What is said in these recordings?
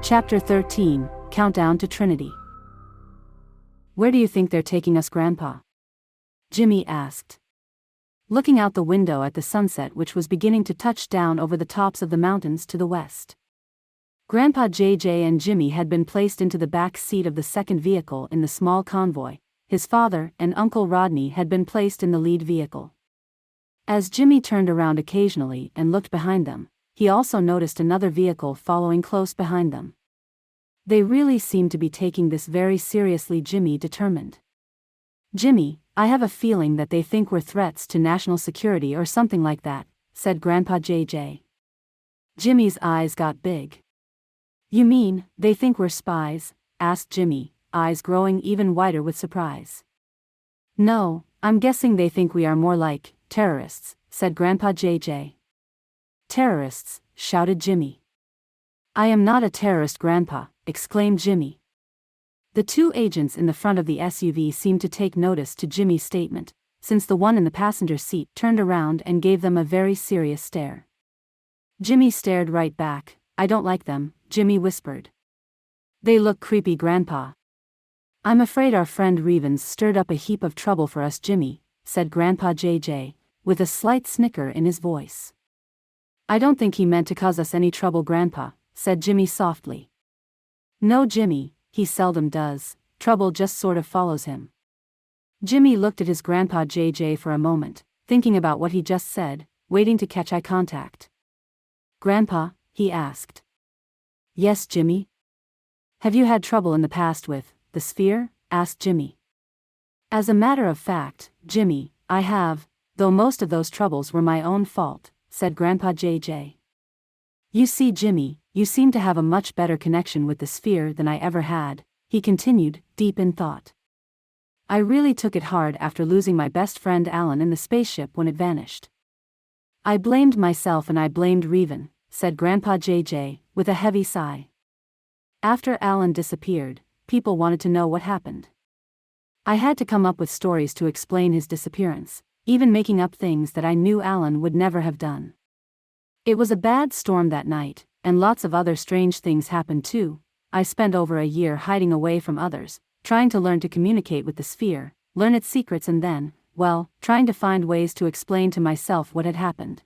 Chapter 13, Countdown to Trinity. "Where do you think they're taking us, Grandpa?" Jimmy asked, looking out the window at the sunset which was beginning to touch down over the tops of the mountains to the west. Grandpa JJ and Jimmy had been placed into the back seat of the second vehicle in the small convoy. His father and Uncle Rodney had been placed in the lead vehicle. As Jimmy turned around occasionally and looked behind them, he also noticed another vehicle following close behind them. They really seemed to be taking this very seriously, Jimmy determined. "Jimmy, I have a feeling that they think we're threats to national security or something like that," said Grandpa JJ. Jimmy's eyes got big. "You mean, they think we're spies?" asked Jimmy, eyes growing even wider with surprise. "No, I'm guessing they think we are more like terrorists," said Grandpa JJ. "Terrorists," shouted Jimmy. "I am not a terrorist, Grandpa," exclaimed Jimmy. The two agents in the front of the SUV seemed to take notice to Jimmy's statement, since the one in the passenger seat turned around and gave them a very serious stare. Jimmy stared right back. "I don't like them," Jimmy whispered. "They look creepy, Grandpa." "I'm afraid our friend Reevan's stirred up a heap of trouble for us, Jimmy," said Grandpa JJ, with a slight snicker in his voice. "I don't think he meant to cause us any trouble, Grandpa," said Jimmy softly. "No, Jimmy, he seldom does. Trouble just sort of follows him." Jimmy looked at his Grandpa JJ for a moment, thinking about what he just said, waiting to catch eye contact. "Grandpa," he asked. "Yes, Jimmy?" "Have you had trouble in the past with the sphere?" asked Jimmy. "As a matter of fact, Jimmy, I have, though most of those troubles were my own fault," said Grandpa JJ. "You see, Jimmy, you seem to have a much better connection with the sphere than I ever had," he continued, deep in thought. "I really took it hard after losing my best friend Allen in the spaceship when it vanished. I blamed myself and I blamed Reevan," said Grandpa JJ, with a heavy sigh. "After Allen disappeared, people wanted to know what happened. I had to come up with stories to explain his disappearance, even making up things that I knew Allen would never have done. It was a bad storm that night, and lots of other strange things happened too. I spent over a year hiding away from others, trying to learn to communicate with the sphere, learn its secrets, and then, well, trying to find ways to explain to myself what had happened."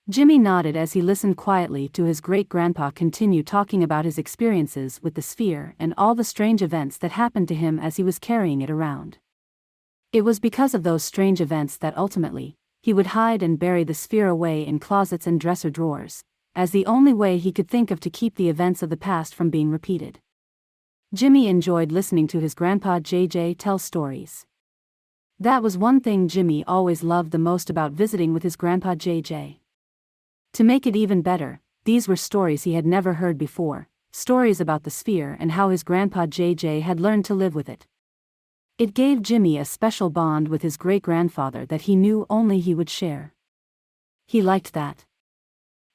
Jimmy nodded as he listened quietly to his great-grandpa continue talking about his experiences with the sphere and all the strange events that happened to him as he was carrying it around. It was because of those strange events that ultimately, he would hide and bury the sphere away in closets and dresser drawers, as the only way he could think of to keep the events of the past from being repeated. Jimmy enjoyed listening to his Grandpa JJ tell stories. That was one thing Jimmy always loved the most about visiting with his Grandpa JJ. To make it even better, these were stories he had never heard before, stories about the sphere and how his Grandpa JJ had learned to live with it. It gave Jimmy a special bond with his great-grandfather that he knew only he would share. He liked that.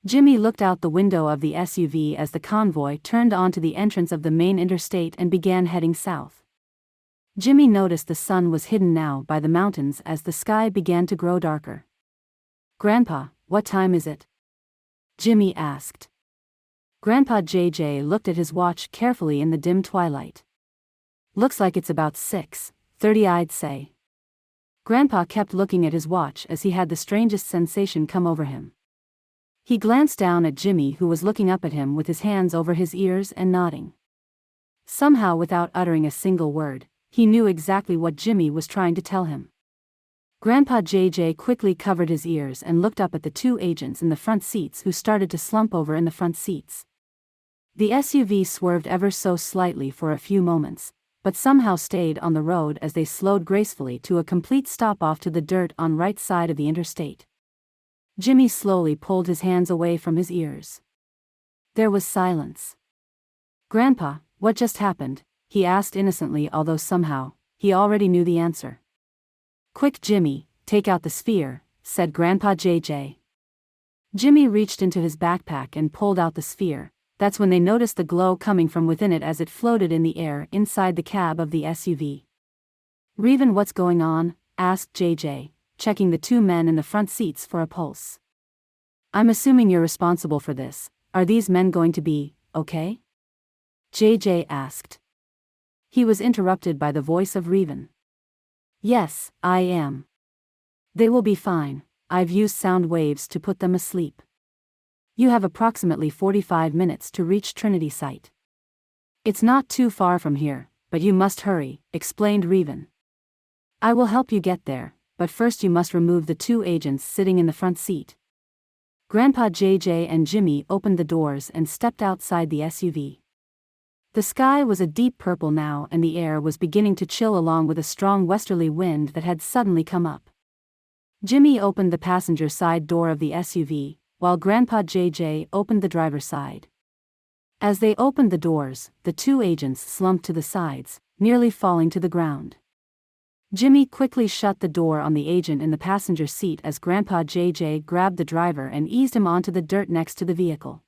Jimmy looked out the window of the SUV as the convoy turned onto the entrance of the main interstate and began heading south. Jimmy noticed the sun was hidden now by the mountains as the sky began to grow darker. "Grandpa, what time is it?" Jimmy asked. Grandpa JJ looked at his watch carefully in the dim twilight. "Looks like it's about 6:30, I'd say." Grandpa kept looking at his watch as he had the strangest sensation come over him. He glanced down at Jimmy, who was looking up at him with his hands over his ears and nodding. Somehow, without uttering a single word, he knew exactly what Jimmy was trying to tell him. Grandpa JJ quickly covered his ears and looked up at the two agents in the front seats who started to slump over in the front seats. The SUV swerved ever so slightly for a few moments, but somehow stayed on the road as they slowed gracefully to a complete stop off to the dirt on right side of the interstate. Jimmy slowly pulled his hands away from his ears. There was silence. "Grandpa, what just happened?" he asked innocently, although somehow, he already knew the answer. "Quick, Jimmy, take out the sphere," said Grandpa JJ. Jimmy reached into his backpack and pulled out the sphere. That's when they noticed the glow coming from within it as it floated in the air inside the cab of the SUV. "Reevan, what's going on?" asked JJ, checking the two men in the front seats for a pulse. "I'm assuming you're responsible for this. Are these men going to be okay?" JJ asked. He was interrupted by the voice of Reevan. Yes, I am. They will be fine. I've used sound waves to put them asleep. You have approximately 45 minutes to reach Trinity site. It's not too far from here, but you must hurry, explained Reevan. I will help you get there, but first you must remove the 2 agents sitting in the front seat. Grandpa JJ and Jimmy opened the doors and stepped outside the SUV. The sky was a deep purple now and the air was beginning to chill along with a strong westerly wind that had suddenly come up. Jimmy opened the passenger side door of the SUV, while Grandpa JJ opened the driver's side. As they opened the doors, the 2 agents slumped to the sides, nearly falling to the ground. Jimmy quickly shut the door on the agent in the passenger seat as Grandpa JJ grabbed the driver and eased him onto the dirt next to the vehicle.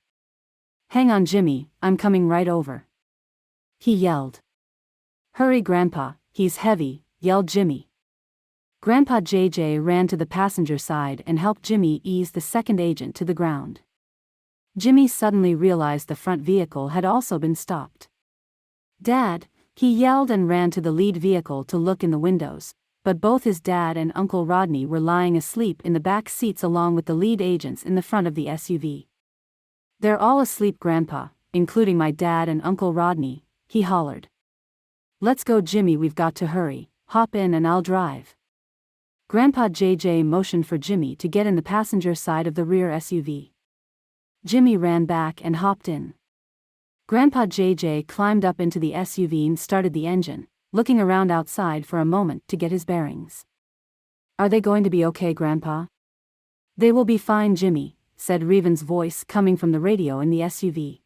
Hang on, Jimmy, I'm coming right over. He yelled. Hurry, Grandpa, he's heavy, yelled Jimmy. Grandpa JJ ran to the passenger side and helped Jimmy ease the second agent to the ground. Jimmy suddenly realized the front vehicle had also been stopped. Dad, he yelled and ran to the lead vehicle to look in the windows, but both his dad and Uncle Rodney were lying asleep in the back seats along with the lead agents in the front of the SUV. They're all asleep, Grandpa, including my dad and Uncle Rodney, he hollered. Let's go, Jimmy, we've got to hurry, hop in and I'll drive. Grandpa JJ motioned for Jimmy to get in the passenger side of the rear SUV. Jimmy ran back and hopped in. Grandpa JJ climbed up into the SUV and started the engine, looking around outside for a moment to get his bearings. Are they going to be okay, Grandpa? They will be fine, Jimmy, said Reevan's voice coming from the radio in the SUV.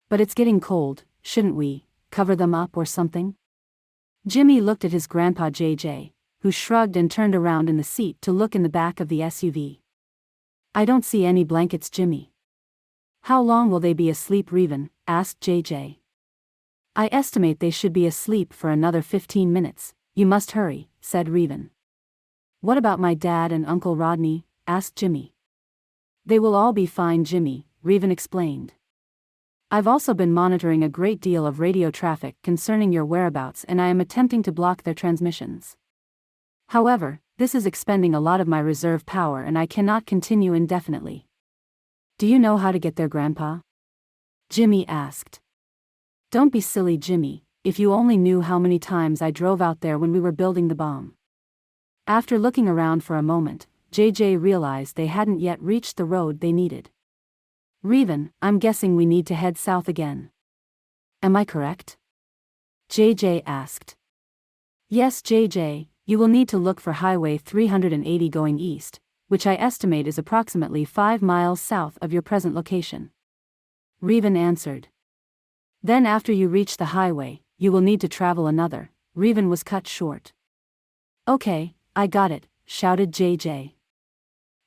But it's getting cold, shouldn't we cover them up or something? Jimmy looked at his Grandpa JJ, who shrugged and turned around in the seat to look in the back of the SUV. I don't see any blankets, Jimmy. How long will they be asleep, Reevan? Asked JJ. I estimate they should be asleep for another 15 minutes, you must hurry, said Reevan. What about my dad and Uncle Rodney? Asked Jimmy. They will all be fine, Jimmy, Reevan explained. I've also been monitoring a great deal of radio traffic concerning your whereabouts and I am attempting to block their transmissions. However, this is expending a lot of my reserve power and I cannot continue indefinitely. Do you know how to get there, Grandpa? Jimmy asked. Don't be silly, Jimmy, if you only knew how many times I drove out there when we were building the bomb. After looking around for a moment, JJ realized they hadn't yet reached the road they needed. Reevan, I'm guessing we need to head south again. Am I correct? JJ asked. Yes, JJ, you will need to look for Highway 380 going east, which I estimate is approximately 5 miles south of your present location. Reevan answered. Then after you reach the highway, you will need to travel another. Reevan was cut short. Okay, I got it, shouted JJ.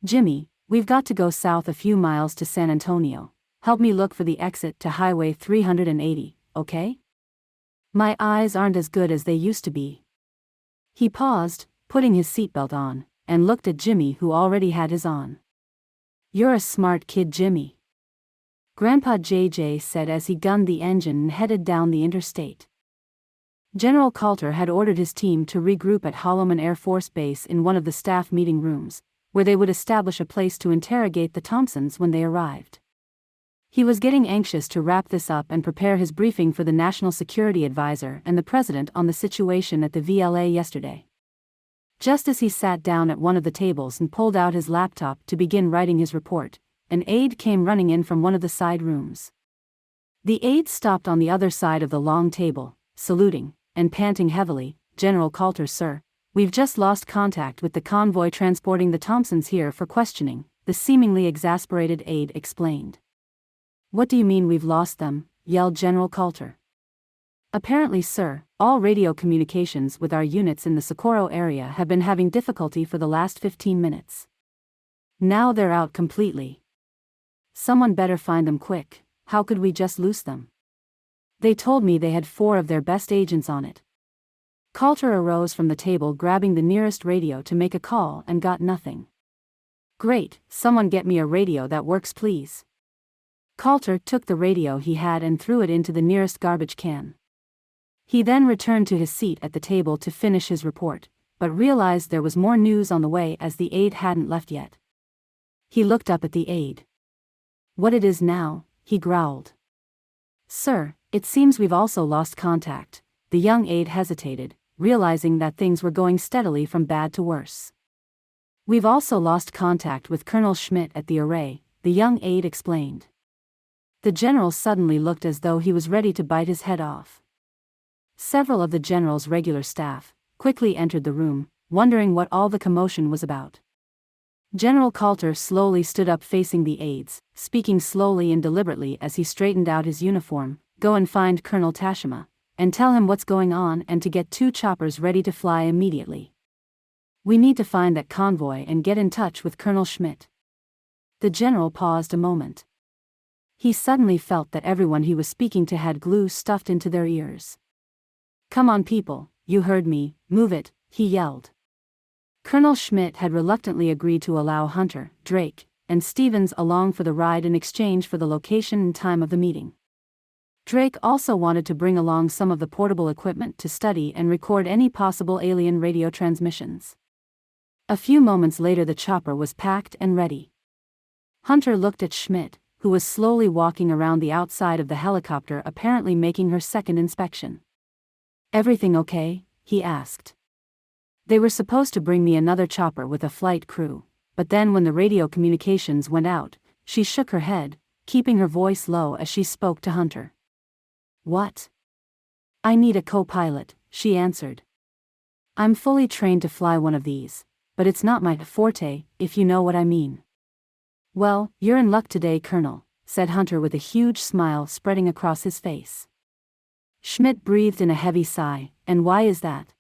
Jimmy, we've got to go south a few miles to San Antonio. Help me look for the exit to Highway 380, okay? My eyes aren't as good as they used to be. He paused, putting his seatbelt on, and looked at Jimmy who already had his on. You're a smart kid, Jimmy. Grandpa JJ said as he gunned the engine and headed down the interstate. General Coulter had ordered his team to regroup at Holloman Air Force Base in one of the staff meeting rooms, where they would establish a place to interrogate the Thompsons when they arrived. He was getting anxious to wrap this up and prepare his briefing for the National Security Advisor and the President on the situation at the VLA yesterday. Just as he sat down at one of the tables and pulled out his laptop to begin writing his report, an aide came running in from one of the side rooms. The aide stopped on the other side of the long table, saluting, and panting heavily. General Coulter, sir, we've just lost contact with the convoy transporting the Thompsons here for questioning, the seemingly exasperated aide explained. What do you mean we've lost them? Yelled General Coulter. Apparently, sir, all radio communications with our units in the Socorro area have been having difficulty for the last 15 minutes. Now they're out completely. Someone better find them quick. How could we just lose them? They told me they had 4 of their best agents on it. Coulter arose from the table, grabbing the nearest radio to make a call, and got nothing. Great, someone get me a radio that works, please. Coulter took the radio he had and threw it into the nearest garbage can. He then returned to his seat at the table to finish his report, but realized there was more news on the way as the aide hadn't left yet. He looked up at the aide. "What it is now?" he growled. "Sir, it seems we've also lost contact." The young aide hesitated, realizing that things were going steadily from bad to worse. "We've also lost contact with Colonel Schmidt at the array," the young aide explained. The general suddenly looked as though he was ready to bite his head off. Several of the general's regular staff quickly entered the room, wondering what all the commotion was about. General Coulter slowly stood up facing the aides, speaking slowly and deliberately as he straightened out his uniform. "Go and find Colonel Tashima, and tell him what's going on and to get 2 choppers ready to fly immediately. We need to find that convoy and get in touch with Colonel Schmidt." The general paused a moment. He suddenly felt that everyone he was speaking to had glue stuffed into their ears. "Come on people, you heard me, move it," he yelled. Colonel Schmidt had reluctantly agreed to allow Hunter, Drake, and Stevens along for the ride in exchange for the location and time of the meeting. Drake also wanted to bring along some of the portable equipment to study and record any possible alien radio transmissions. A few moments later the chopper was packed and ready. Hunter looked at Schmidt, who was slowly walking around the outside of the helicopter, apparently making her second inspection. "Everything okay?" he asked. "They were supposed to bring me another chopper with a flight crew, but then when the radio communications went out," she shook her head, keeping her voice low as she spoke to Hunter. "What?" "I need a co-pilot," she answered. "I'm fully trained to fly one of these, but it's not my forte, if you know what I mean." "Well, you're in luck today, Colonel," said Hunter with a huge smile spreading across his face. Schmidt breathed in a heavy sigh. "And why is that?"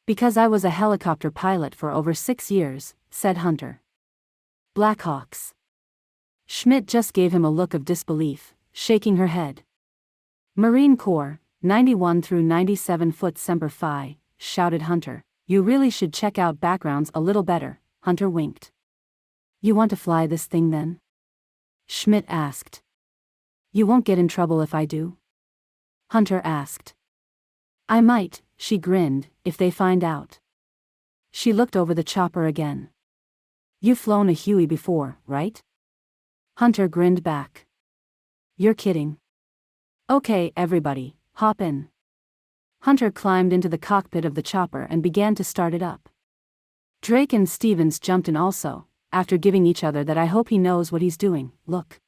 "Because I was a helicopter pilot for over 6 years, said Hunter. "Blackhawks." Schmidt just gave him a look of disbelief, shaking her head. "Marine Corps, 91 through 97 foot Semper Fi," shouted Hunter. "You really should check out backgrounds a little better." Hunter winked. "You want to fly this thing then?" Schmidt asked. "You won't get in trouble if I do?" Hunter asked. "I might," she grinned, "if they find out." She looked over the chopper again. "You've flown a Huey before, right?" Hunter grinned back. "You're kidding." "Okay, everybody, hop in." Hunter climbed into the cockpit of the chopper and began to start it up. Drake and Stevens jumped in also, after giving each other that "I hope he knows what he's doing" look.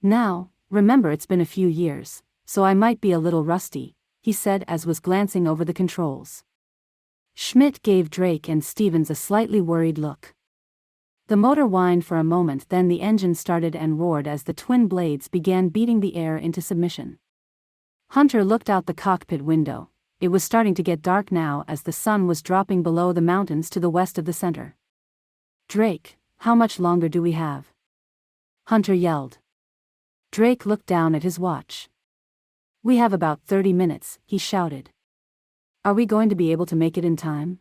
"Now, remember it's been a few years, so I might be a little rusty," he said as was glancing over the controls. Schmidt gave Drake and Stevens a slightly worried look. The motor whined for a moment, then the engine started and roared as the twin blades began beating the air into submission. Hunter looked out the cockpit window. It was starting to get dark now as the sun was dropping below the mountains to the west of the center. "Drake, how much longer do we have?" Hunter yelled. Drake looked down at his watch. "We have about 30 minutes, he shouted. "Are we going to be able to make it in time?"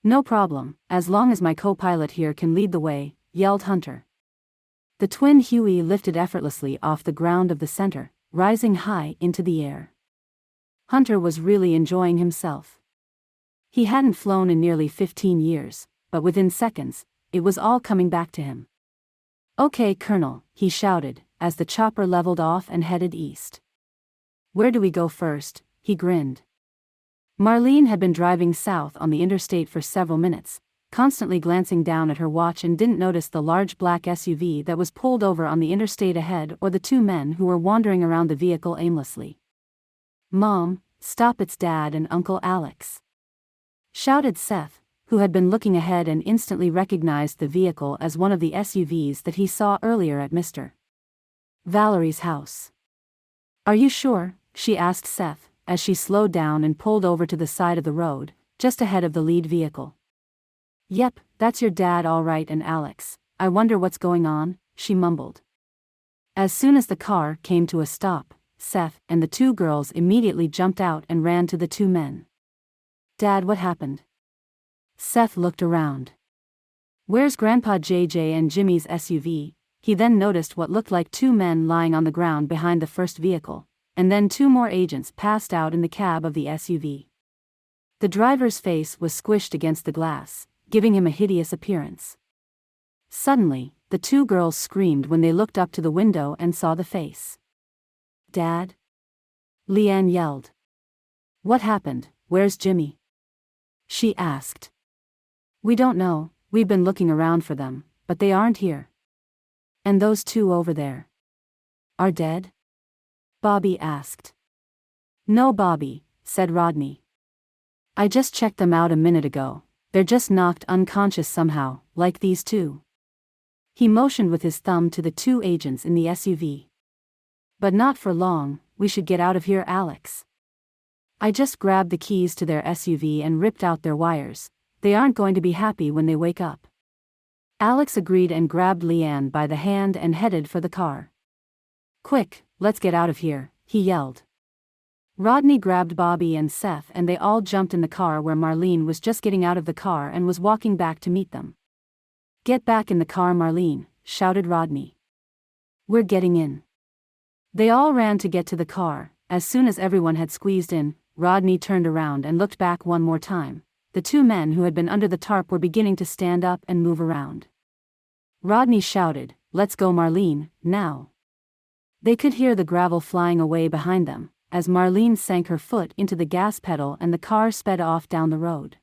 "No problem, as long as my co-pilot here can lead the way," yelled Hunter. The twin Huey lifted effortlessly off the ground of the center, rising high into the air. Hunter was really enjoying himself. He hadn't flown in nearly 15 years, but within seconds, it was all coming back to him. "Okay, Colonel," he shouted, as the chopper leveled off and headed east. "Where do we go first?" he grinned. Marlene had been driving south on the interstate for several minutes, constantly glancing down at her watch, and didn't notice the large black SUV that was pulled over on the interstate ahead or the 2 men who were wandering around the vehicle aimlessly. "Mom, stop, it's Dad and Uncle Alex," shouted Seth, who had been looking ahead and instantly recognized the vehicle as one of the SUVs that he saw earlier at Mr. Valerie's house. "Are you sure?" she asked Seth, as she slowed down and pulled over to the side of the road, just ahead of the lead vehicle. "Yep, that's your dad all right, and Alex. I wonder what's going on," she mumbled. As soon as the car came to a stop, Seth and the 2 girls immediately jumped out and ran to the 2 men. "Dad, what happened?" Seth looked around. "Where's Grandpa JJ and Jimmy's SUV?" He then noticed what looked like 2 men lying on the ground behind the first vehicle, and then 2 more agents passed out in the cab of the SUV. The driver's face was squished against the glass, giving him a hideous appearance. Suddenly, the 2 girls screamed when they looked up to the window and saw the face. "Dad?" Leanne yelled. "What happened? Where's Jimmy?" she asked. "We don't know, we've been looking around for them, but they aren't here." "And those 2 over there are dead?" Bobby asked. "No, Bobby," said Rodney. "I just checked them out a minute ago, they're just knocked unconscious somehow, like these 2. He motioned with his thumb to the 2 agents in the SUV. "But not for long, we should get out of here, Alex." "I just grabbed the keys to their SUV and ripped out their wires, they aren't going to be happy when they wake up." Alex agreed and grabbed Leanne by the hand and headed for the car. "Quick, let's get out of here," he yelled. Rodney grabbed Bobby and Seth and they all jumped in the car where Marlene was just getting out of the car and was walking back to meet them. "Get back in the car, Marlene," shouted Rodney. "We're getting in." They all ran to get to the car. As soon as everyone had squeezed in, Rodney turned around and looked back one more time. The 2 men who had been under the tarp were beginning to stand up and move around. Rodney shouted, "Let's go, Marlene, now." They could hear the gravel flying away behind them, as Marlene sank her foot into the gas pedal and the car sped off down the road.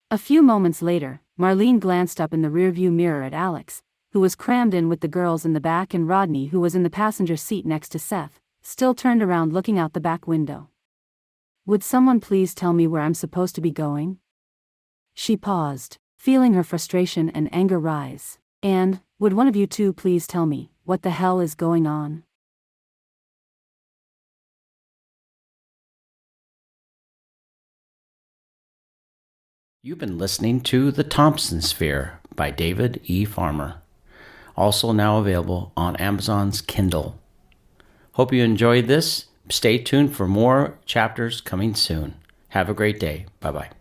A few moments later, Marlene glanced up in the rearview mirror at Alex, who was crammed in with the girls in the back, and Rodney, who was in the passenger seat next to Seth, still turned around looking out the back window. "Would someone please tell me where I'm supposed to be going?" She paused, feeling her frustration and anger rise. "And, would one of you 2 please tell me, what the hell is going on?" You've been listening to The Thompson Sphere by David E. Farmer, also now available on Amazon's Kindle. Hope you enjoyed this. Stay tuned for more chapters coming soon. Have a great day. Bye-bye.